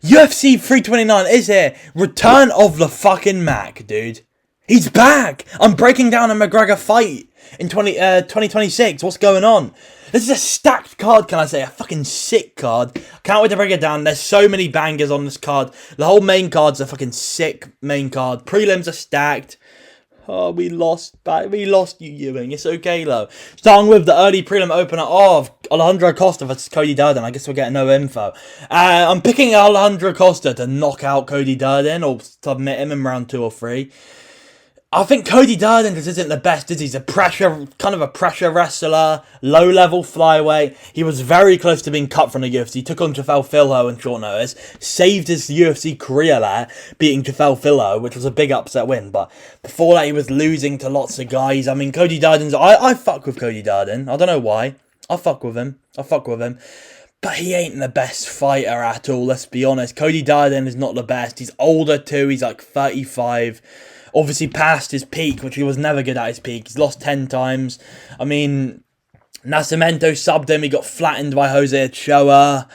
UFC 329 is here. Return of the fucking Mac, dude. He's back. I'm breaking down a McGregor fight in 2026. What's going on? This is a stacked card, can I say? A fucking sick card. Can't wait to break it down. There's so many bangers on this card. The whole main card's a fucking sick main card. Prelims are stacked. Oh, we lost, you, Ewing. It's okay, though. Starting with the early prelim opener of Alejandro Costa versus Cody Durden. I guess we're getting no info. I'm picking Alejandro Costa to knock out Cody Durden or submit him in round 2 or 3. I think Cody Durden just isn't the best, is he? He's a kind of a pressure wrestler, low-level flyweight. He was very close to being cut from the UFC. He took on Jafel Filho in short notice, saved his UFC career there, beating Jafel Filho, which was a big upset win. But before that, he was losing to lots of guys. I mean, Cody Durden's... I fuck with Cody Durden. I don't know why. I fuck with him. But he ain't the best fighter at all, let's be honest. Cody Durden is not the best. He's older too. He's like 35. Obviously past his peak, which he was never good at his peak. He's lost 10 times. I mean, Nascimento subbed him. He got flattened by Jose Ochoa.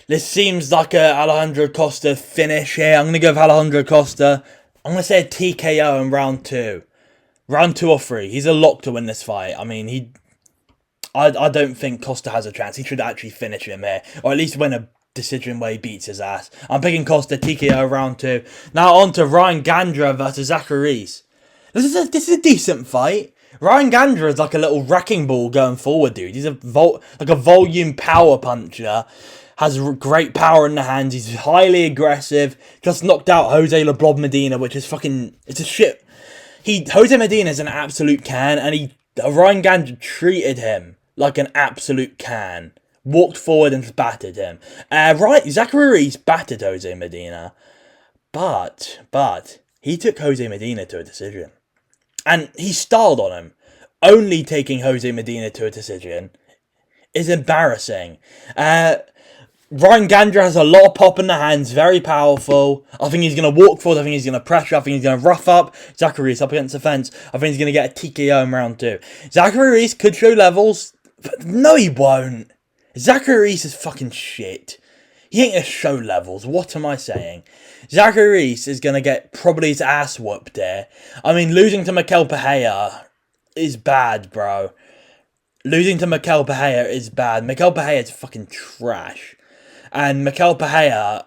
This seems like a Alejandro Costa finish here. I'm going to go with Alejandro Costa. I'm going to say a TKO in round 2. Round 2 or 3. He's a lock to win this fight. I mean, I don't think Costa has a chance. He should actually finish him here. Or at least win a decision where he beats his ass. I'm picking Costa TKO round 2. Now on to Ryan Gandra versus Zachary Reese. This is a decent fight. Ryan Gandra is like a little wrecking ball going forward, dude. He's a volume power puncher. Has great power in the hands. He's highly aggressive. Just knocked out Jose La Blob Medina, which is fucking... It's a shit. Jose Medina is an absolute can, and Ryan Gandra treated him like an absolute can. Walked forward and battered him. Zachary Reese battered Jose Medina. But he took Jose Medina to a decision. And he styled on him. Only taking Jose Medina to a decision is embarrassing. Ryan Gandra has a lot of pop in the hands, very powerful. I think he's going to walk forward, I think he's going to pressure, I think he's going to rough up Zachary Reese up against the fence. I think he's going to get a TKO in round 2. Zachary Reese could show levels, but no he won't. Zachary Reese is fucking shit. He ain't going to show levels. What am I saying? Zachary Reese is going to get probably his ass whooped there. I mean, losing to Mikel Pereira is bad, bro. Losing to Mikel Pereira is bad. Mikel Pereira is fucking trash. And Mikel Pereira,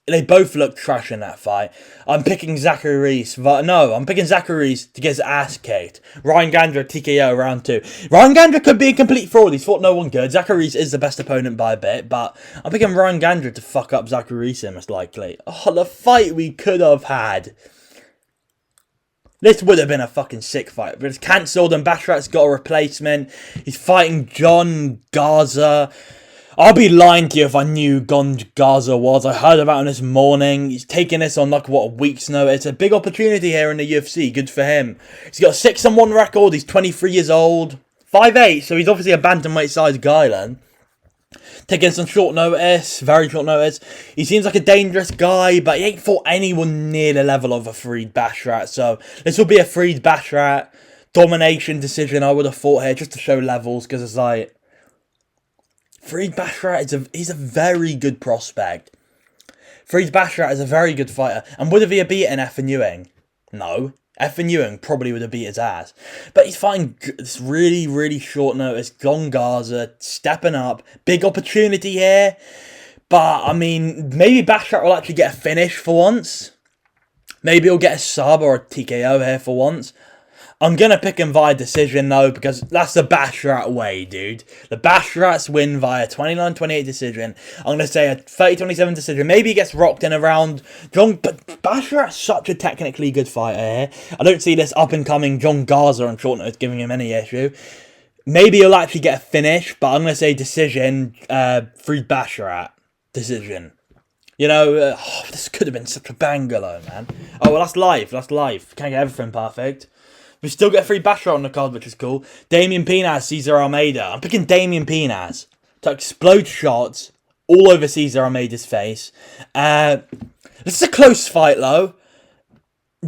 they both look trash in that fight. I'm picking Zachary Reese. I'm picking Zachary Reese to get his ass kicked. Ryan Gandra, TKO round 2. Ryan Gandra could be a complete fraud. He's fought no one good. Zachary Reese is the best opponent by a bit. But I'm picking Ryan Gandra to fuck up Zachary Reese, most likely. Oh, the fight we could have had. This would have been a fucking sick fight. But it's cancelled and Bashrat's got a replacement. He's fighting John Garza. I'll be lying to you if I knew Gon Garza was. I heard about him this morning. He's taking this on a week's notice. A big opportunity here in the UFC. Good for him. He's got a 6-1 record. He's 23 years old. 5'8", so he's obviously a bantamweight sized guy then. Taking some short notice. Very short notice. He seems like a dangerous guy, but he ain't fought anyone near the level of a Fareed Bashrat. So this will be a Fareed Bashrat domination decision I would have fought here just to show levels, because it's like... Fareed Bashrat he's a very good prospect. Fareed Bashrat is a very good fighter. And would have he beaten Effin Ewing? No. Effin Ewing probably would have beat his ass. But he's fighting this really, really short notice. Gon Garza stepping up. Big opportunity here. But, I mean, maybe Bashrat will actually get a finish for once. Maybe he'll get a sub or a TKO here for once. I'm going to pick him via decision, though, because that's the Bashrat way, dude. The Bashrats win via 29-28 decision. I'm going to say a 30-27 decision. Maybe he gets rocked in a round. But Bashrat's such a technically good fighter here. I don't see this up-and-coming John Garza on short notice giving him any issue. Maybe he'll actually get a finish, but I'm going to say decision, Fareed Bashrat. Decision. You know, this could have been such a banger, though, man. Oh, well, that's live. Can't get everything perfect. We still get a free Bashrat on the card, which is cool. Damian Pinaz, Cesar Almeida. I'm picking Damian Pinaz to explode shots all over Cesar Almeida's face. This is a close fight, though.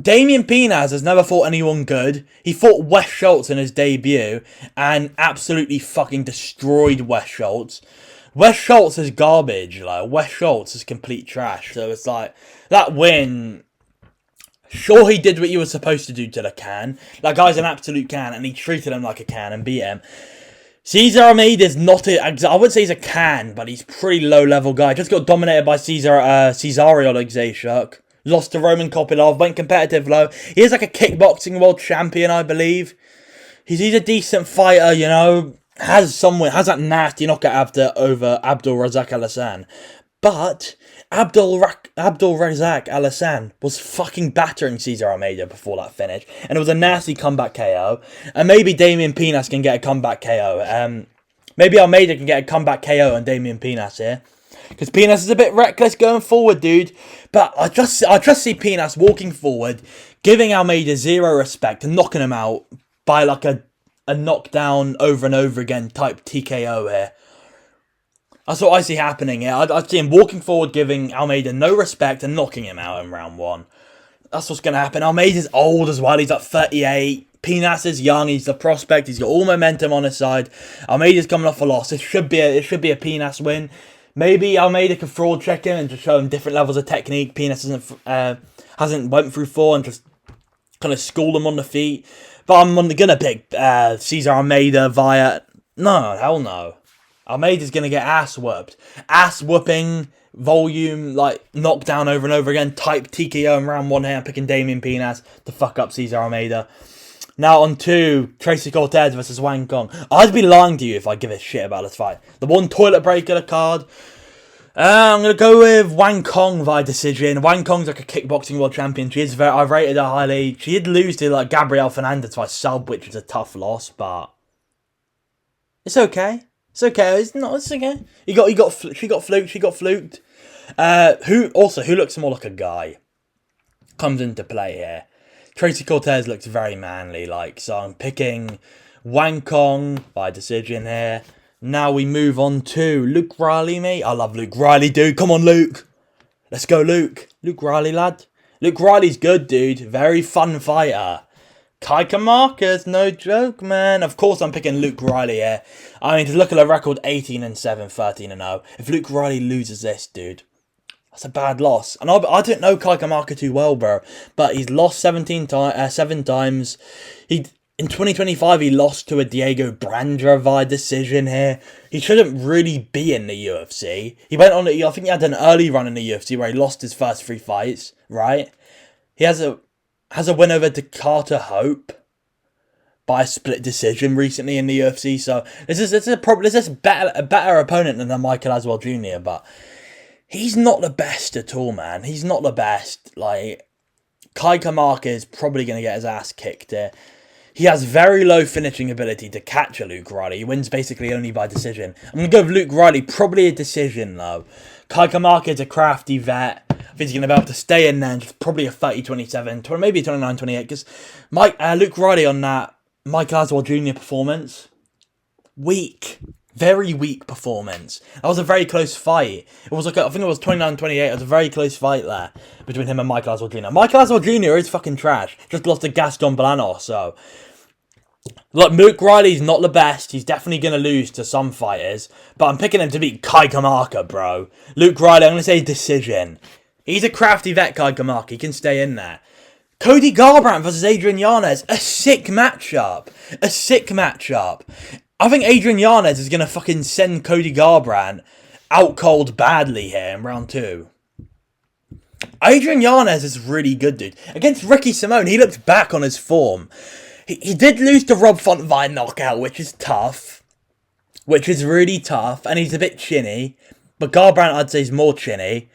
Damian Pinaz has never fought anyone good. He fought Wes Schultz in his debut and absolutely fucking destroyed Wes Schultz. Wes Schultz is garbage. Like, Wes Schultz is complete trash. So it's like, that win, sure, he did what he was supposed to do to the can. That guy's an absolute can, and he treated him like a can and beat him. Cesar Almeida's not I wouldn't say he's a can, but he's a pretty low-level guy. Just got dominated by Cesario Alexashuk. Lost to Roman Kopylov, went competitive low. He is like a kickboxing world champion, I believe. He's a decent fighter, you know. Has that nasty knockout over Abdul Razak Al-Hassan. But Abdul Razak Al-Hassan was fucking battering Cesar Almeida before that finish. And it was a nasty comeback KO. And maybe Damian Pinas can get a comeback KO. Maybe Almeida can get a comeback KO on Damian Pinas here. Because Pinas is a bit reckless going forward, dude. But I just see Pinas walking forward, giving Almeida zero respect and knocking him out by like a knockdown over and over again type TKO here. That's what I see happening here. I see him walking forward, giving Almeida no respect and knocking him out in round one. That's what's going to happen. Almeida's old as well. He's like 38. Pinas is young. He's the prospect. He's got all momentum on his side. Almeida's coming off a loss. It should be a Pinas win. Maybe Almeida can fraud check him and just show him different levels of technique. Pinas hasn't went through for and just kind of school him on the feet. But I'm going to pick Cesar Almeida via... No, hell no. Almeida's going to get ass whooped. Ass whooping, volume, like knockdown over and over again. Type TKO in round one here. I'm picking Damian Pinas to fuck up Cesar Almeida. Now on to Tracy Cortez versus Wang Kong. I'd be lying to you if I give a shit about this fight. The one toilet break of the card. I'm going to go with Wang Kong via decision. Wang Kong's like a kickboxing world champion. I've rated her highly. She did lose to like Gabrielle Fernandez by sub, which is a tough loss, but it's okay. It's okay. It's okay. She got fluked. Who looks more like a guy comes into play here. Tracy Cortez looks very manly, so I'm picking Wang Kong by decision here. Now we move on to Luke Riley, mate. I love Luke Riley, dude. Come on, Luke. Let's go, Luke. Luke Riley, lad. Luke Riley's good, dude. Very fun fighter. Kaika Marcus, no joke, man. Of course I'm picking Luke Riley here. I mean, to look at the record, 18-7, 13-0. If Luke Riley loses this, dude, that's a bad loss. And I don't know Kaika Marcus too well, bro. But he's lost 7 times. In 2025, he lost to a Diego Brandra via decision here. He shouldn't really be in the UFC. He went on, I think he had an early run in the UFC where he lost his first 3 fights, right? He has a win over to Carter Hope by a split decision recently in the UFC. So this is a better opponent than the Michael Aswell Jr. But he's not the best at all, man. He's not the best. Kaika Marcus is probably going to get his ass kicked here. He has very low finishing ability to catch a Luke Riley. He wins basically only by decision. I'm going to go with Luke Riley, probably a decision though. Kaika Marcus is a crafty vet. I think he's going to be able to stay in there and just probably a 30-27, maybe a 29-28. Because Luke Riley on that Michael Aswell Jr. performance, weak. Very weak performance. That was a very close fight. It was I think it was 29-28. It was a very close fight there between him and Michael Aswell Jr. Michael Aswell Jr. is fucking trash. Just lost to Gaston Bolanos, so... Look, Luke Riley's not the best. He's definitely going to lose to some fighters. But I'm picking him to beat Kaika Marcus, bro. Luke Riley, I'm going to say decision. He's a crafty vet, Kaika Marcus. He can stay in there. Cody Garbrandt versus Adrian Yanez. A sick matchup. I think Adrian Yanez is going to fucking send Cody Garbrandt out cold badly here in round 2. Adrian Yanez is really good, dude. Against Ricky Simone, he looked back on his form. He did lose to Rob Font via knockout, which is tough. Which is really tough, and he's a bit chinny. But Garbrandt, I'd say, is more chinny.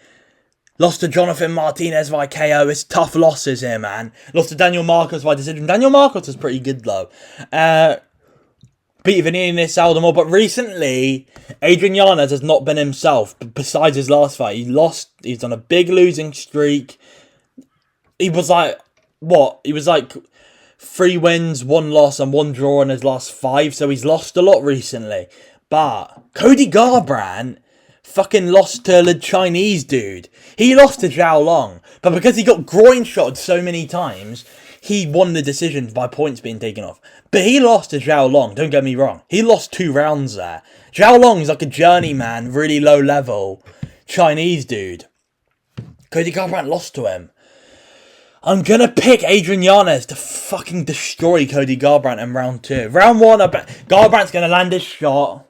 Lost to Jonathan Martinez via KO. It's tough losses here, man. Lost to Daniel Marcos via decision. Daniel Marcos is pretty good, though. Beat Vinicius Aldemar, but recently, Adrian Yanez has not been himself, besides his last fight. He's on a big losing streak. He was He was 3 wins, 1 loss, and 1 draw in his last 5, so he's lost a lot recently. But Cody Garbrandt fucking lost to the Chinese dude. He lost to Zhao Long, but because he got groin shotted so many times, he won the decision by points being taken off. But he lost to Zhao Long, don't get me wrong. He lost 2 rounds there. Zhao Long's like a journeyman, really low level Chinese dude. Cody Garbrandt lost to him. I'm gonna pick Adrian Yanez to fucking destroy Cody Garbrandt in round 2. Round 1, I bet Garbrandt's gonna land his shot,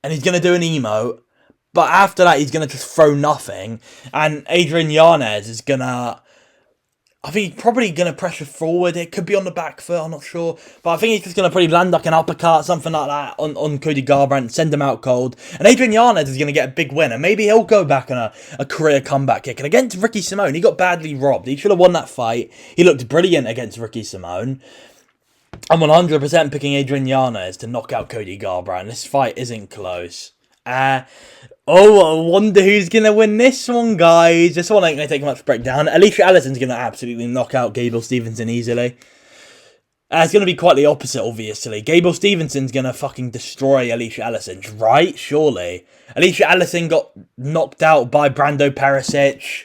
and he's gonna do an emote. But after that, he's gonna just throw nothing, and Adrian Yanez is gonna... I think he's probably going to pressure forward. It could be on the back foot, I'm not sure. But I think he's just going to probably land like an uppercut, something like that, on Cody Garbrandt, send him out cold. And Adrian Yanez is going to get a big win, and maybe he'll go back on a career comeback kick. And against Ricky Simone, he got badly robbed. He should have won that fight. He looked brilliant against Ricky Simone. I'm 100% picking Adrian Yanez to knock out Cody Garbrandt. This fight isn't close. I wonder who's going to win this one, guys. This one ain't going to take much to break down. Alicia Allison's going to absolutely knock out Gable Stevenson easily. It's going to be quite the opposite, obviously. Gable Stevenson's going to fucking destroy Alicia Allison, right? Surely. Alicia Allison got knocked out by Brando Perisic.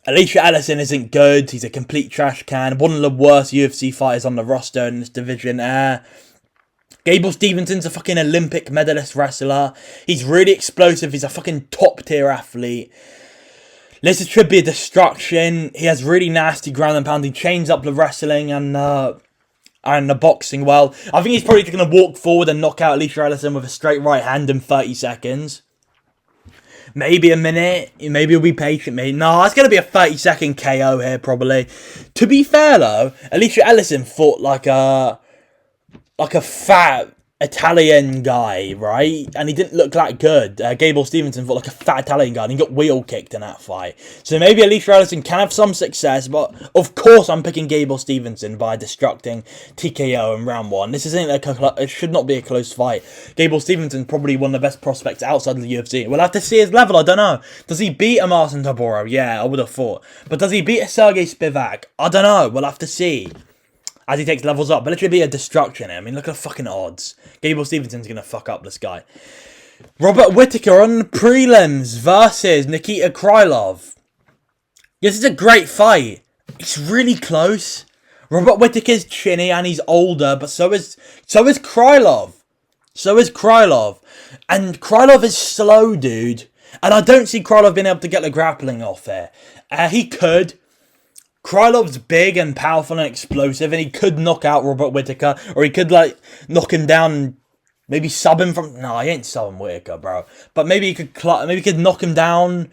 Alicia Allison isn't good. He's a complete trash can. One of the worst UFC fighters on the roster in this division. Gable Stevenson's a fucking Olympic medalist wrestler. He's really explosive. He's a fucking top tier athlete. This should be a destruction. He has really nasty ground and pound. He chains up the wrestling and the boxing well. I think he's probably just going to walk forward and knock out Alicia Allison with a straight right hand in 30 seconds. Maybe a minute. Maybe he'll be patient. Maybe. No, it's going to be a 30-second KO here, probably. To be fair, though, Alicia Allison fought like a fat Italian guy, right? And he didn't look that good. Gable Stevenson fought like a fat Italian guy and he got wheel kicked in that fight. So maybe Alicia Allison can have some success, but of course I'm picking Gable Stevenson by destructing TKO in round 1. This isn't it should not be a close fight. Gable Stevenson's probably one of the best prospects outside of the UFC. We'll have to see his level, I don't know. Does he beat a Marcin Tybura? Yeah, I would have thought. But does he beat a Sergey Spivak? I don't know, we'll have to see as he takes levels up. But it should be a destruction. I mean, look at the fucking odds. Gable Stevenson's going to fuck up this guy. Robert Whittaker on the prelims versus Nikita Krylov. This is a great fight. It's really close. Robert Whittaker's chinny and he's older, but so is Krylov. So is Krylov. And Krylov is slow, dude. And I don't see Krylov being able to get the grappling off here. He could. Krylov's big and powerful and explosive, and he could knock out Robert Whittaker, or he could, like, knock him down and maybe sub him from... No, he ain't subbing Whittaker, bro. But maybe he could knock him down.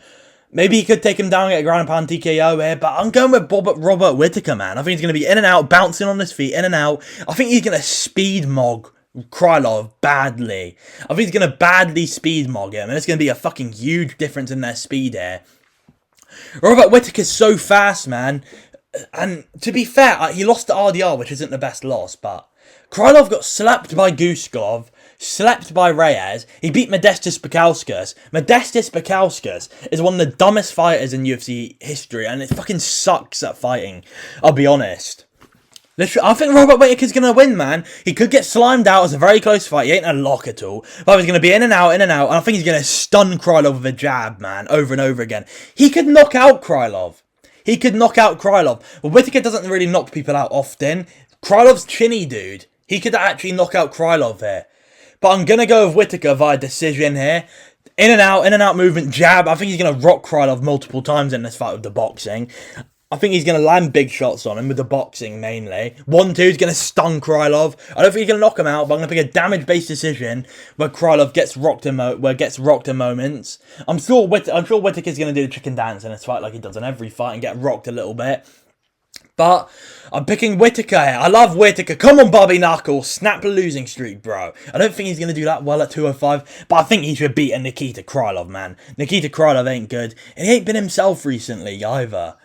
Maybe he could take him down and get a ground and pound TKO here. But I'm going with Robert Whittaker, man. I think he's going to be in and out, bouncing on his feet, in and out. I think he's going to speed mog Krylov badly. I think he's going to badly speed mog him, and it's going to be a fucking huge difference in their speed here. Robert Whittaker's so fast, man. And to be fair, he lost to RDR, which isn't the best loss, but Krylov got slapped by Guskov, slapped by Reyes. He beat Modestas Bukauskas. Modestas Bukauskas is one of the dumbest fighters in UFC history, and it fucking sucks at fighting, I'll be honest. I think Robert Whittaker's going to win, man. He could get slimed out. It's a very close fight. He ain't a lock at all. But he's going to be in and out, and I think he's going to stun Krylov with a jab, man, over and over again. He could knock out Krylov. Well, Whittaker doesn't really knock people out often. Krylov's chinny, dude. He could actually knock out Krylov here. But I'm going to go with Whittaker via decision here. In and out movement, jab. I think he's going to rock Krylov multiple times in this fight with the boxing. I think he's going to land big shots on him with the boxing mainly. 1-2 is going to stun Krylov. I don't think he's going to knock him out, but I'm going to pick a damage-based decision where Krylov gets rocked in moments. I'm sure Whittaker's going to do the chicken dance in this fight like he does in every fight and get rocked a little bit. But I'm picking Whittaker here. I love Whittaker. Come on, Bobby Knuckles. Snap the losing streak, bro. I don't think he's going to do that well at 205, but I think he should beat a Nikita Krylov, man. Nikita Krylov ain't good, and he ain't been himself recently either.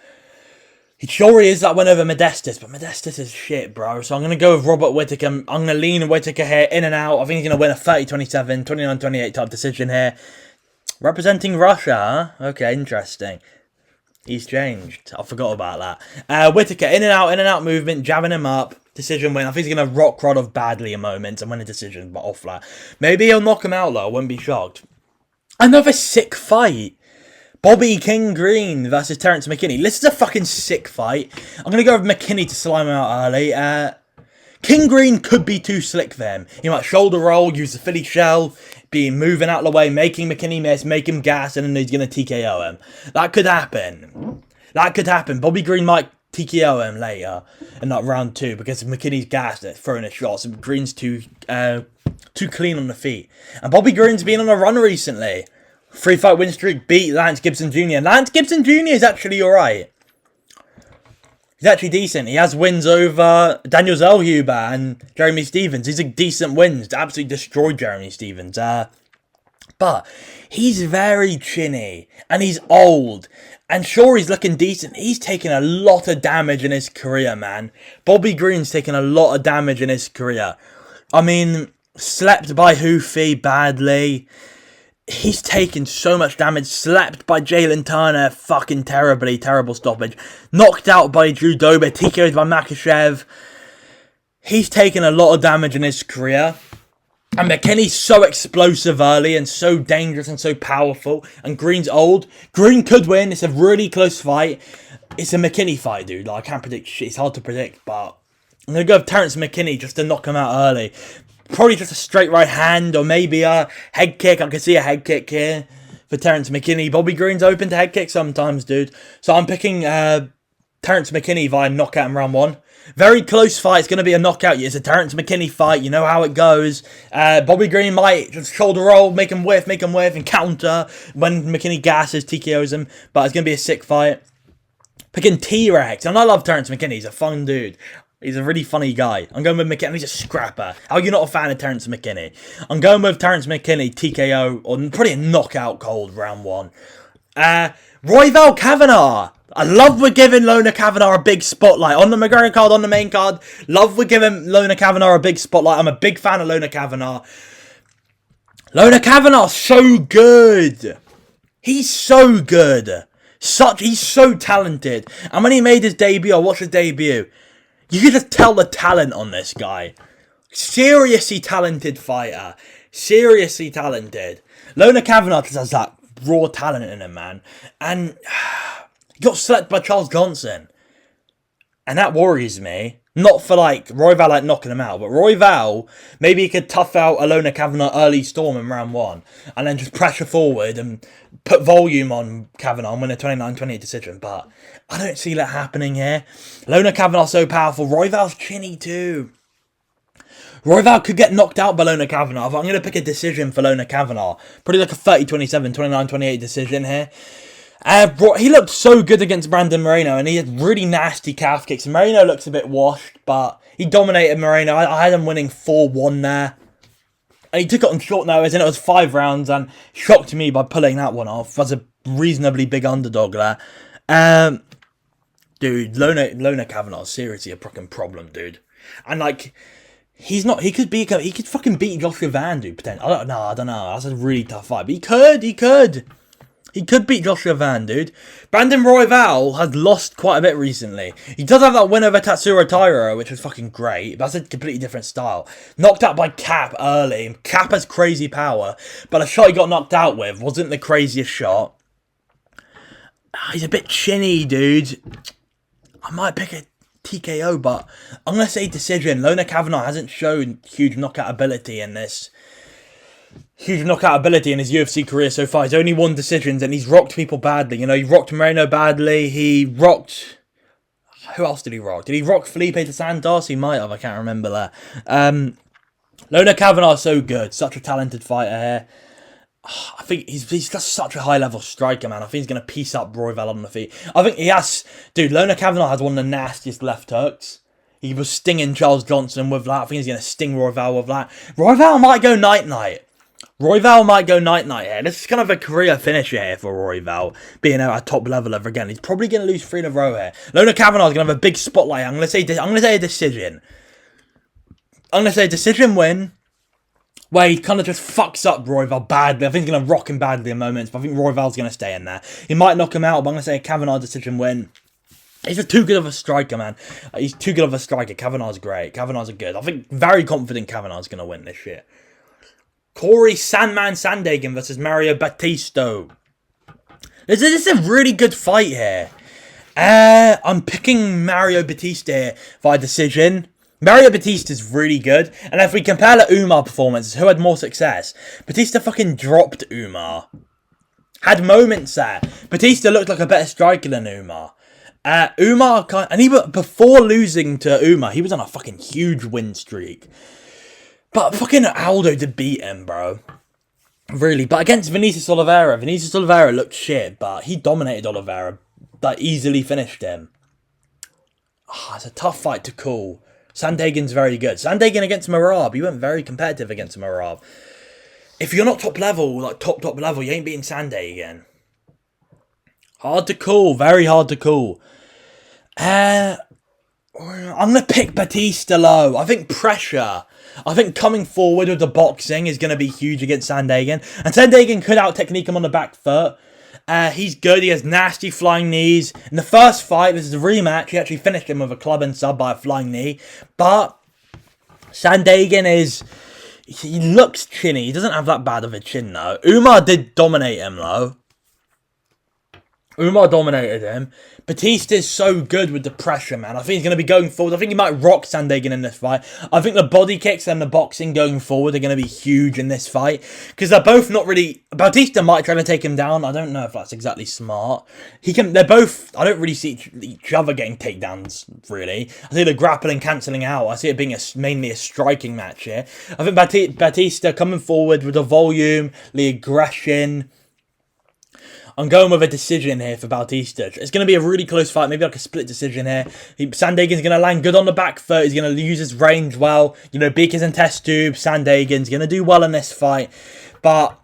He sure is that went over Modestas, but Modestas is shit, bro. So I'm going to go with Robert Whittaker. I'm going to lean Whittaker here, in and out. I think he's going to win a 30-27, 29-28 type decision here. Representing Russia, huh? Okay, interesting. He's changed. I forgot about that. Whittaker, in and out movement, jabbing him up. Decision win. I think he's going to rock Krylov badly in moments and win a decision, but off that. Maybe he'll knock him out, though. I wouldn't be shocked. Another sick fight. Bobby King Green versus Terrence McKinney. This is a fucking sick fight. I'm going to go with McKinney to slime him out early. King Green could be too slick for him. He might shoulder roll, use the Philly shell, be moving out of the way, making McKinney miss, make him gas, and then he's going to TKO him. That could happen. That could happen. Bobby Green might TKO him later in that round 2 because McKinney's gassed at throwing his shots and Green's too clean on the feet. And Bobby Green's been on a run recently. 3-fight win streak, beat Lance Gibson Jr. Lance Gibson Jr. is actually alright. He's actually decent. He has wins over Daniel Zellhuber and Jeremy Stephens. These are decent wins. Absolutely destroyed Jeremy Stephens. But he's very chinny. And he's old. And sure, he's looking decent. He's taken a lot of damage in his career, man. Bobby Green's taken a lot of damage in his career. I mean, slept by Hoofy badly. He's taken so much damage. Slapped by Jalen Turner fucking terribly. Terrible stoppage. Knocked out by Drew Dober. TKO'd by Makhachev. He's taken a lot of damage in his career. And McKinney's so explosive early and so dangerous and so powerful. And Green's old. Green could win. It's a really close fight. It's a McKinney fight, dude. Like, I can't predict shit. It's hard to predict. But I'm going to go with Terrence McKinney just to knock him out early. Probably just a straight right hand or maybe a head kick. I can see a head kick here for Terrence McKinney. Bobby Green's open to head kicks sometimes, dude. So I'm picking Terrence McKinney via knockout in round 1. Very close fight. It's going to be a knockout. It's a Terrence McKinney fight. You know how it goes. Bobby Green might just shoulder roll, make him whiff, and counter when McKinney gasses, TKOs him. But it's going to be a sick fight. Picking T-Rex. And I love Terrence McKinney. He's a fun dude. He's a really funny guy. I'm going with McKinney. He's a scrapper. How are you not a fan of Terrence McKinney? I'm going with Terrence McKinney, TKO, or probably a knockout cold round 1. Royval Kavanagh. I love we're giving Lona Kavanagh a big spotlight. On the McGregor card, on the main card. Love we're giving Lona Kavanagh a big spotlight. I'm a big fan of Lona Kavanagh. Lona Kavanagh's so good. He's so good. He's so talented. And when he made his debut, I watched his debut. You can just tell the talent on this guy. Seriously talented fighter. Seriously talented. Lona Kavanagh just has that raw talent in him, man. And he got selected by Charles Johnson. And that worries me. Not for Royval knocking him out. But Royval, maybe he could tough out a Lona Kavanagh early storm in round 1. And then just pressure forward and put volume on Kavanagh and win a 29-28 decision. But I don't see that happening here. Lona Kavanagh's so powerful. Royval's chinny too. Royval could get knocked out by Lona Kavanagh. But I'm going to pick a decision for Lona Kavanagh. Probably like a 30-27, 29-28 decision here. He looked so good against Brandon Moreno, and he had really nasty calf kicks. Moreno looks a bit washed, but he dominated Moreno. I had him winning 4-1 there. And he took it on short notice, and it was 5 rounds, and shocked me by pulling that one off. Was a reasonably big underdog there. Dude, Lona Kavanagh's seriously a fucking problem, dude. And he could fucking beat Joshua Van, dude, potentially. I don't know. That's a really tough fight. But he could. He could beat Joshua Van, dude. Brandon Royval has lost quite a bit recently. He does have that win over Tatsuro Taira, which was fucking great. That's a completely different style. Knocked out by Cap early. Cap has crazy power, but the shot he got knocked out with wasn't the craziest shot. He's a bit chinny, dude. I might pick a TKO, but I'm going to say decision. Lona Kavanagh hasn't shown huge knockout ability in this. Huge knockout ability in his UFC career so far. He's only won decisions and he's rocked people badly. You know, he rocked Moreno badly. He rocked... Who else did he rock? Did he rock Felipe de Santos? He might have. I can't remember that. Lona Kavanagh is so good. Such a talented fighter here. I think he's just such a high-level striker, man. I think he's going to piece up Royval on the feet. I think he has... Dude, Lona Kavanagh has one of the nastiest left hooks. He was stinging Charles Johnson with that. I think he's going to sting Royval with that. Royval might go night-night. Royval might go night-night here. This is kind of a career finisher here for Royval, being at a top level ever again. He's probably going to lose 3 in a row here. Lona Kavanagh's going to have a big spotlight. I'm going to say a decision. I'm going to say a decision win, where he kind of just fucks up Royval badly. I think he's going to rock him badly in moments, but I think Royval's going to stay in there. He might knock him out, but I'm going to say a Kavanagh decision win. He's just too good of a striker, man. He's too good of a striker. Kavanagh's great. Kavanagh's good. I think very confident Kavanagh's going to win this year. Corey Sandman Sandhagen versus Mario Batisto. This is a really good fight here. I'm picking Mario Batista here by decision. Mario Batista's really good. And if we compare the Umar performances, who had more success? Batista fucking dropped Umar. Had moments there. Batista looked like a better striker than Umar. Before losing to Umar, he was on a fucking huge win streak. But fucking Aldo did beat him, bro. Really. But against Vinicius Oliveira looked shit, but he dominated Oliveira. Like, easily finished him. It's a tough fight to call. Sandagen's very good. Sandagen against Merab. He went very competitive against Merab. If you're not top level, like top level, you ain't beating Sandagen. Hard to call. Very hard to call. I'm going to pick Batista low. I think pressure. I think coming forward with the boxing is going to be huge against Sandagen. And Sandagen could out-technique him on the back foot. He's good. He has nasty flying knees. In the first fight, this is a rematch. He actually finished him with a club and sub by a flying knee. But Sandagen is... He looks chinny. He doesn't have that bad of a chin, though. Umar did dominate him, though. Umar dominated him. Batista is so good with the pressure, man. I think he's going to be going forward. I think he might rock Sandagen in this fight. I think the body kicks and the boxing going forward are going to be huge in this fight. Because they're both not really... Batista might try to take him down. I don't know if that's exactly smart. They're both... I don't really see each other getting takedowns, really. I see the grappling cancelling out. I see it being mainly a striking match here. I think Batista coming forward with the volume, the aggression... I'm going with a decision here for Bautista. It's going to be a really close fight. Maybe like a split decision here. Sandagen's going to land good on the back foot. He's going to use his range well. You know, beakers and test tubes. Sandagen's going to do well in this fight. But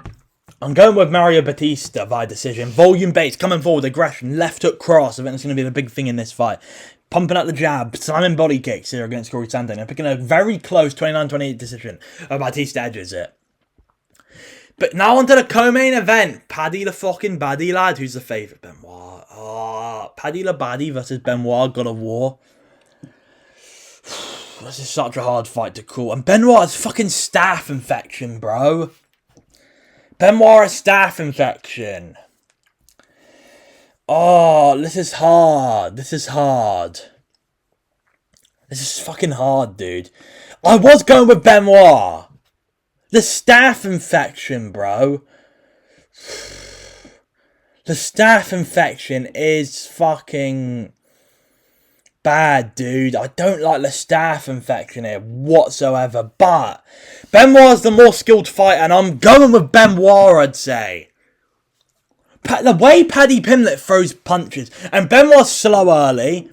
I'm going with Mario Batista by decision. Volume base, coming forward, aggression, left hook cross. I think that's going to be the big thing in this fight. Pumping out the jab, slamming body kicks here against Corey Sandagen. I'm picking a very close 29-28 decision. Bautista edges it. But now onto the co-main event. Paddy the fucking baddie lad. Who's the favourite? Benoit. Paddy the baddie versus Benoit, God of War. This is such a hard fight to call. And Benoit has fucking staph infection, bro. Benoit has staph infection. This is hard. This is fucking hard, dude. I was going with Benoit. The staph infection, bro. The staph infection is fucking bad, dude. I don't like the staph infection here whatsoever. But Benoit's the more skilled fighter, and I'm going with Benoit, I'd say. The way Paddy Pimblett throws punches, and Benoit's slow early.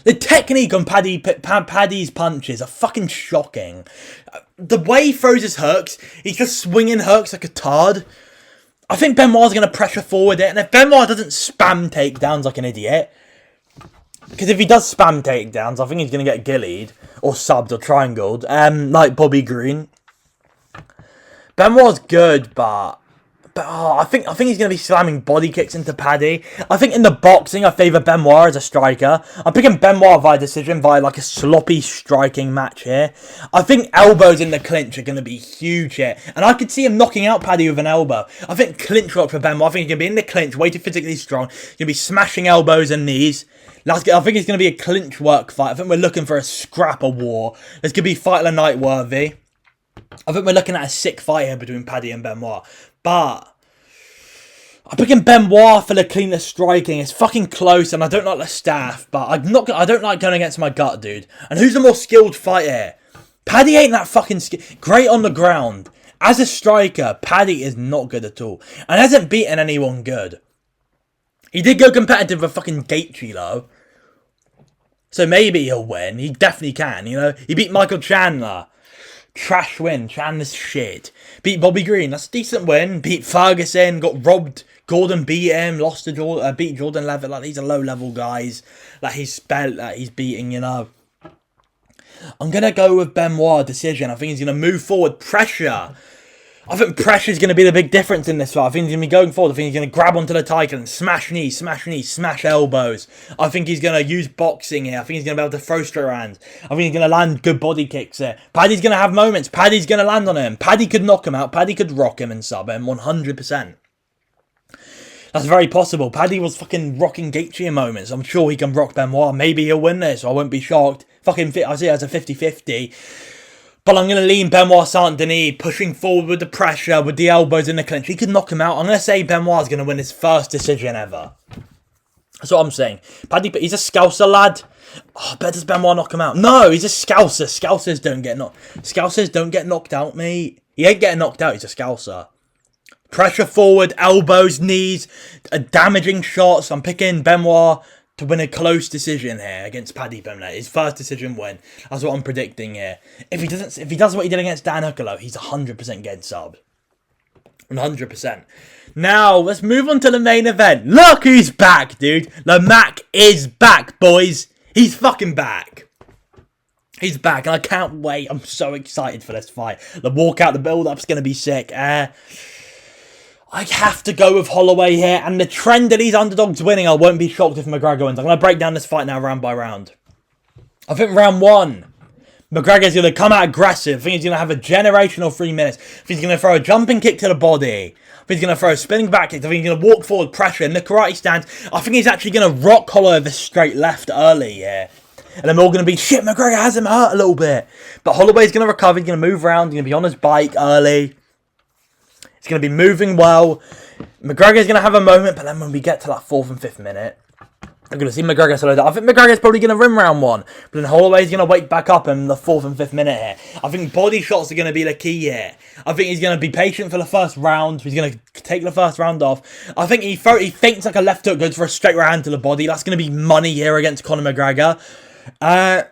The technique on Paddy's punches are fucking shocking. The way he throws his hooks, he's just swinging hooks like a tard. I think Benoit's going to pressure forward it. And if Benoit doesn't spam takedowns like an idiot, because if he does spam takedowns, I think he's going to get gillied or subbed or triangled, like Bobby Green. Benoit's good, but I think he's going to be slamming body kicks into Paddy. I think in the boxing, I favour Benoit as a striker. I'm picking Benoit via decision, via like a sloppy striking match here. I think elbows in the clinch are going to be huge here. And I could see him knocking out Paddy with an elbow. I think clinch work for Benoit. I think he's going to be in the clinch, way too physically strong. He's going to be smashing elbows and knees. I think it's going to be a clinch work fight. I think we're looking for a scrapper war. This could be fight of the night worthy. I think we're looking at a sick fight here between Paddy and Benoit. But I'm picking Benoit for the cleanest striking. It's fucking close, and I don't like the staff. But I don't like going against my gut, dude. And who's the more skilled fighter here? Paddy ain't that fucking great on the ground. As a striker, Paddy is not good at all, and hasn't beaten anyone good. He did go competitive with fucking Gaethje, though. So maybe he'll win. He definitely can, you know. He beat Michael Chandler. Trash win. Chandler's shit. Beat Bobby Green. That's a decent win. Beat Ferguson. Got robbed. Gordon beat him. Lost to Jordan. Beat Jordan Levitt. Like, these are low-level guys that he's beating, you know. I'm going to go with Benoit decision. I think he's going to move forward. Pressure. I think pressure is going to be the big difference in this fight. I think he's going to be going forward. I think he's going to grab onto the title and smash knees, smash elbows. I think he's going to use boxing here. I think he's going to be able to throw straight hands. I think he's going to land good body kicks here. Paddy's going to have moments. Paddy's going to land on him. Paddy could knock him out. Paddy could rock him and sub him 100%. That's very possible. Paddy was fucking rocking Gaethje in moments. I'm sure he can rock Benoit. Maybe he'll win this. I won't be shocked. Fucking I see it as a 50-50. But I'm going to lean Benoit Saint-Denis, pushing forward with the pressure, with the elbows in the clinch. He could knock him out. I'm going to say Benoit's going to win his first decision ever. That's what I'm saying. Paddy, he's a Scouser lad. Oh, but does Benoit knock him out? No, he's a Scouser. Scousers don't get knocked out, mate. He ain't getting knocked out. He's a Scouser. Pressure forward, elbows, knees, damaging shots. I'm picking Benoit to win a close decision here against Paddy Pimblett. His first decision win. That's what I'm predicting here. If he does what he did against Dan Huckalo, he's 100% getting subbed. 100%. Now, let's move on to the main event. Look who's back, dude. The Mac is back, boys. He's fucking back. He's back, and I can't wait. I'm so excited for this fight. The walkout, the build-up's going to be sick. I have to go with Holloway here, and the trend of these underdogs winning, I won't be shocked if McGregor wins. I'm going to break down this fight now round by round. I think round one, McGregor's going to come out aggressive. I think he's going to have a generational 3 minutes. I think he's going to throw a jumping kick to the body. I think he's going to throw a spinning back kick. I think he's going to walk forward, pressure in the karate stance. I think he's actually going to rock Holloway with a straight left early here. And then we're all going to be, shit, McGregor has him hurt a little bit. But Holloway's going to recover. He's going to move around. He's going to be on his bike early. He's going to be moving well. McGregor's going to have a moment, but then when we get to that 4th and 5th minute, I'm going to see McGregor slow down. I think McGregor's probably going to rim round one, but then Holloway's going to wake back up in the 4th and 5th minute here. I think body shots are going to be the key here. I think he's going to be patient for the first round. He's going to take the first round off. I think he feints like a left hook, goes for a straight right hand to the body. That's going to be money here against Conor McGregor. I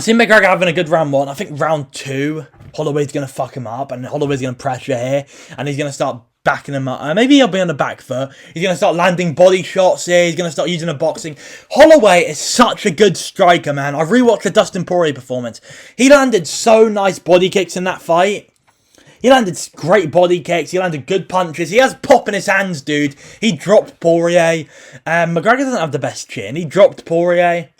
see McGregor having a good round one. I think round two, Holloway's going to fuck him up, and Holloway's going to pressure here, and he's going to start backing him up. Maybe he'll be on the back foot. He's going to start landing body shots here. He's going to start using the boxing. Holloway is such a good striker, man. I rewatched the Dustin Poirier performance. He landed so nice body kicks in that fight. He landed great body kicks. He landed good punches. He has pop in his hands, dude. He dropped Poirier. McGregor doesn't have the best chin. He dropped Poirier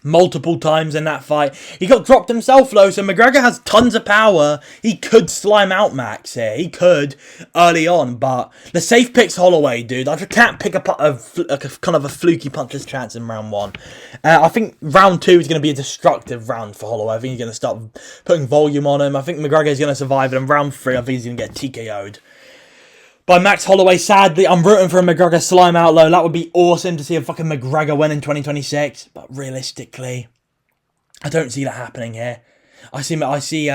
multiple times in that fight. He got dropped himself though, so McGregor has tons of power. He could slime out Max here. He could early on, but the safe pick's Holloway, dude. I just can't pick a kind of a fluky puncher's chance in round one. I think round two is going to be a destructive round for Holloway. I think he's going to start putting volume on him. I think McGregor's going to survive, and in round three, I think he's going to get TKO'd by Max Holloway. Sadly, I'm rooting for a McGregor slime out low. That would be awesome to see a fucking McGregor win in 2026. But realistically, I don't see that happening here. I see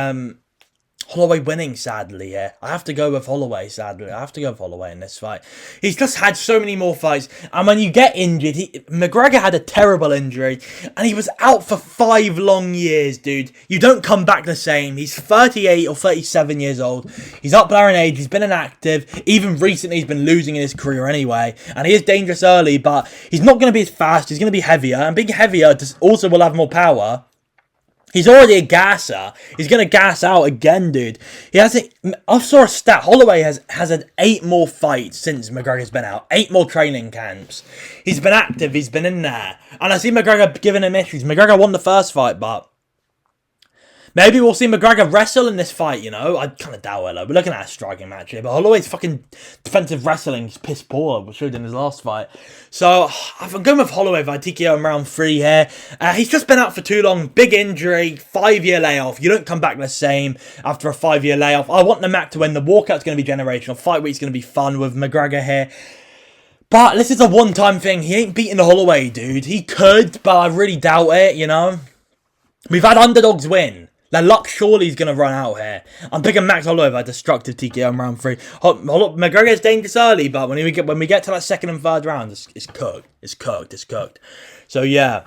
Holloway winning, sadly, yeah. I have to go with Holloway, sadly. I have to go with Holloway in this fight. He's just had so many more fights. And when you get injured, McGregor had a terrible injury. And he was out for 5 long years, dude. You don't come back the same. He's 38 or 37 years old. He's up there in age. He's been inactive. Even recently, he's been losing in his career anyway. And he is dangerous early, but he's not going to be as fast. He's going to be heavier. And being heavier also will have more power. He's already a gasser. He's going to gas out again, dude. I saw a stat. Holloway has had 8 more fights since McGregor's been out. 8 more training camps. He's been active. He's been in there. And I see McGregor giving him issues. McGregor won the first fight, but maybe we'll see McGregor wrestle in this fight, you know. I kind of doubt it, though. We're looking at a striking match here. But Holloway's fucking defensive wrestling is piss poor, we showed in his last fight. So, I'm going with Holloway if I TKO in round 3 here. He's just been out for too long. Big injury, 5-year layoff. You don't come back the same after a 5-year layoff. I want the Mac to win. The walkout's going to be generational. Fight week's going to be fun with McGregor here. But this is a one-time thing. He ain't beating Holloway, dude. He could, but I really doubt it, you know. We've had underdogs win. Their luck surely is going to run out here. I'm picking Max Holloway by destructive TKO in round 3. McGregor's dangerous early, but when we get to that 2nd and 3rd round, it's cooked. It's cooked. So yeah,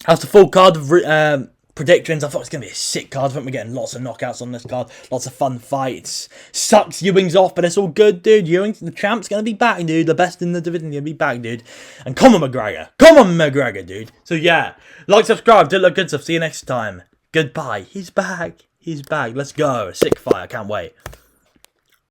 that's the full card of predictions. I thought it was going to be a sick card. I think we're getting lots of knockouts on this card. Lots of fun fights. Sucks Ewing's off, but it's all good, dude. Ewing, the champ's going to be back, dude. The best in the division going to be back, dude. And come on, McGregor, dude. So yeah, like, subscribe, do look good stuff. See you next time. Goodbye. He's back. Let's go. Sick fight. I can't wait.